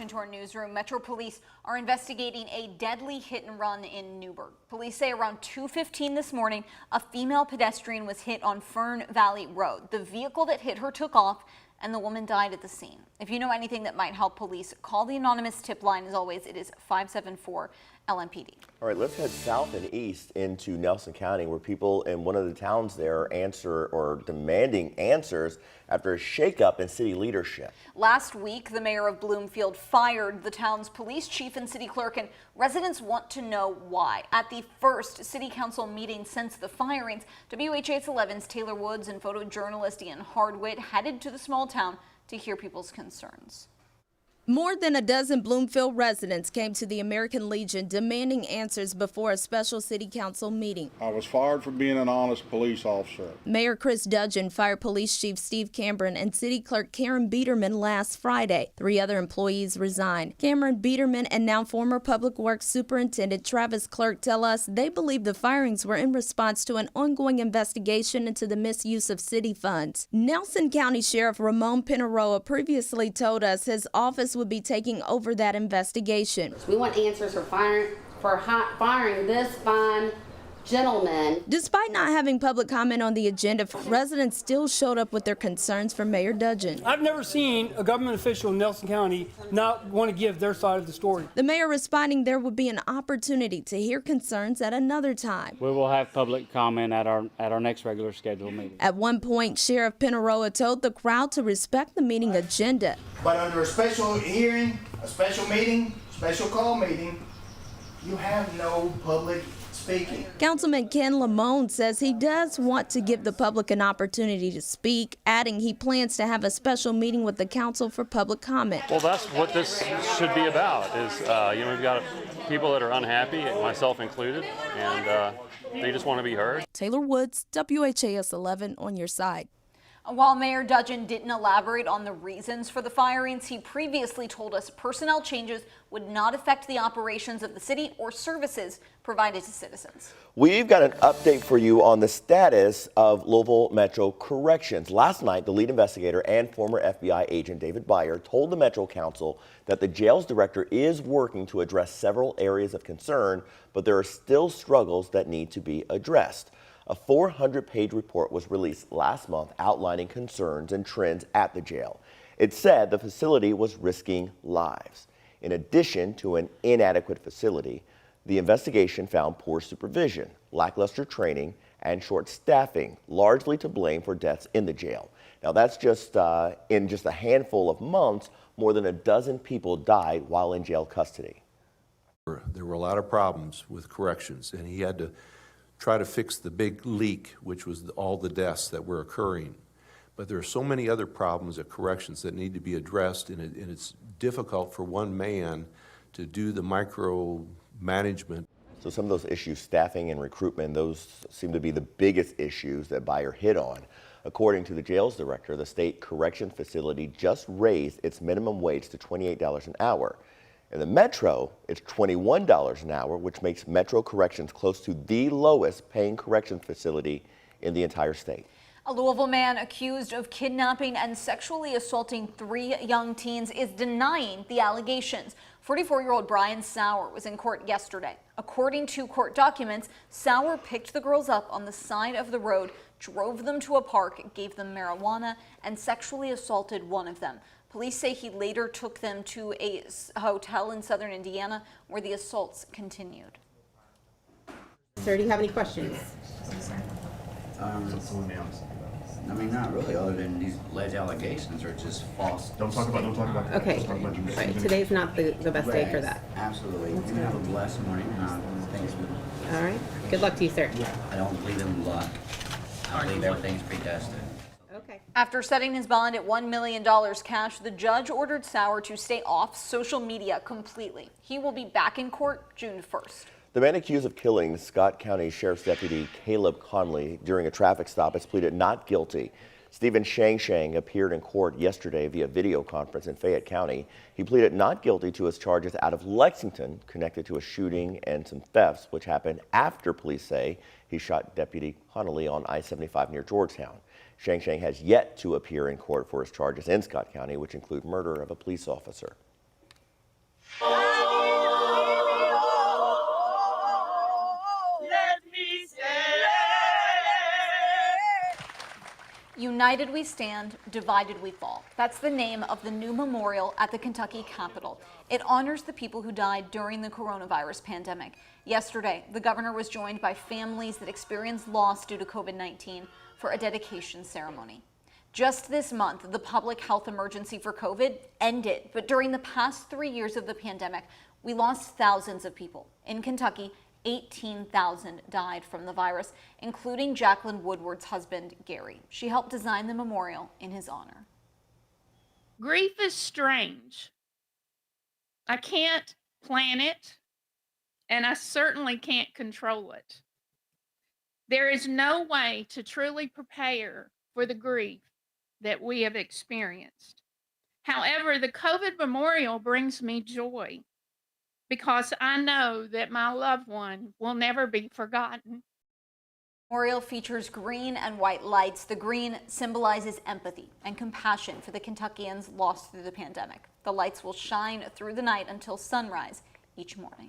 Into our newsroom, Metro Police are investigating a deadly hit and run in Newburgh. Police say around 2:15 this morning, a female pedestrian was hit on Fern Valley Road. The vehicle that hit her took off and the woman died at the scene. If you know anything that might help police, call the anonymous tip line. As always, it is 574 LMPD. All right, let's head south and east into Nelson County, where people in one of the towns there demanding answers after a shakeup in city leadership. Last week, the mayor of Bloomfield fired the town's police chief and city clerk, and residents want to know why. At the first city council meeting since the firings, WHAS11's Taylor Woods and photojournalist Ian Hardwitt headed to the small town to hear people's concerns. More than a dozen Bloomfield residents came to the American Legion demanding answers before a special city council meeting. I was fired for being an honest police officer. Mayor Chris Dudgeon fired Police Chief Steve Cameron and City Clerk Karen Biederman last Friday. 3 other employees resigned. Cameron Biederman and now former Public Works Superintendent Travis Clerk tell us they believe the firings were in response to an ongoing investigation into the misuse of city funds. Nelson County Sheriff Ramon Pineroa previously told us his office would be taking over that investigation. We want answers for firing this fine gentleman. Despite not having public comment on the agenda, residents still showed up with their concerns for Mayor Dudgeon. I've never seen a government official in Nelson County not want to give their side of the story. The mayor responding there would be an opportunity to hear concerns at another time. We will have public comment at our next regular scheduled meeting. At one point, Sheriff Pineroa told the crowd to respect the meeting agenda. But under a special hearing, a special meeting, special call meeting, you have no public speaking. Councilman Ken Lamone says he does want to give the public an opportunity to speak, adding he plans to have a special meeting with the council for public comment. Well, that's what this should be about, is, we've got people that are unhappy, myself included, and they just want to be heard. Taylor Woods, WHAS 11 on your side. While Mayor Dudgeon didn't elaborate on the reasons for the firings, he previously told us personnel changes would not affect the operations of the city or services provided to citizens. We've got an update for you on the status of Louisville Metro Corrections. Last night, the lead investigator and former FBI agent David Byer told the Metro Council that the jail's director is working to address several areas of concern, but there are still struggles that need to be addressed. A 400-page report was released last month outlining concerns and trends at the jail. It said the facility was risking lives. In addition to an inadequate facility, the investigation found poor supervision, lackluster training, and short staffing, largely to blame for deaths in the jail. Now that's just in just a handful of months, more than a dozen people died while in jail custody. There were a lot of problems with corrections, and he had to try to fix the big leak, which was all the deaths that were occurring. But there are so many other problems at corrections that need to be addressed, and it's difficult for one man to do the micromanagement. So some of those issues, staffing and recruitment, those seem to be the biggest issues that Byer hit on. According to the jail's director, the state correction facility just raised its minimum wage to $28 an hour. In the Metro, it's $21 an hour, which makes Metro Corrections close to the lowest paying correction facility in the entire state. A Louisville man accused of kidnapping and sexually assaulting 3 young teens is denying the allegations. 44-year-old Brian Sauer was in court yesterday. According to court documents, Sauer picked the girls up on the side of the road, drove them to a park, gave them marijuana, and sexually assaulted one of them. Police say he later took them to a hotel in southern Indiana where the assaults continued. Sir, do you have any questions? I mean, not really, other than these alleged allegations are just false. Don't talk about Okay, right, today's not the best day for that. Absolutely. You have a blessed morning, and things will. All right, good luck to you, sir. I don't believe in luck. I believe everything's predestined. Okay. After setting his bond at $1 million cash, the judge ordered Sauer to stay off social media completely. He will be back in court June 1st. The man accused of killing Scott County Sheriff's Deputy Caleb Conley during a traffic stop has pleaded not guilty. Stephen Shang appeared in court yesterday via video conference in Fayette County. He pleaded not guilty to his charges out of Lexington connected to a shooting and some thefts, which happened after police say he shot Deputy Conley on I-75 near Georgetown. Shang has yet to appear in court for his charges in Scott County, which include murder of a police officer. United we stand, divided we fall. That's the name of the new memorial at the Kentucky Capitol. It honors the people who died during the coronavirus pandemic. Yesterday, the governor was joined by families that experienced loss due to COVID-19 for a dedication ceremony. Just this month, the public health emergency for COVID ended, but during the past 3 years of the pandemic, we lost thousands of people. In Kentucky, 18,000 died from the virus, including Jacqueline Woodward's husband, Gary. She helped design the memorial in his honor. Grief is strange. I can't plan it, and I certainly can't control it. There is no way to truly prepare for the grief that we have experienced. However, the COVID memorial brings me joy because I know that my loved one will never be forgotten. Memorial features green and white lights. The green symbolizes empathy and compassion for the Kentuckians lost through the pandemic. The lights will shine through the night until sunrise each morning.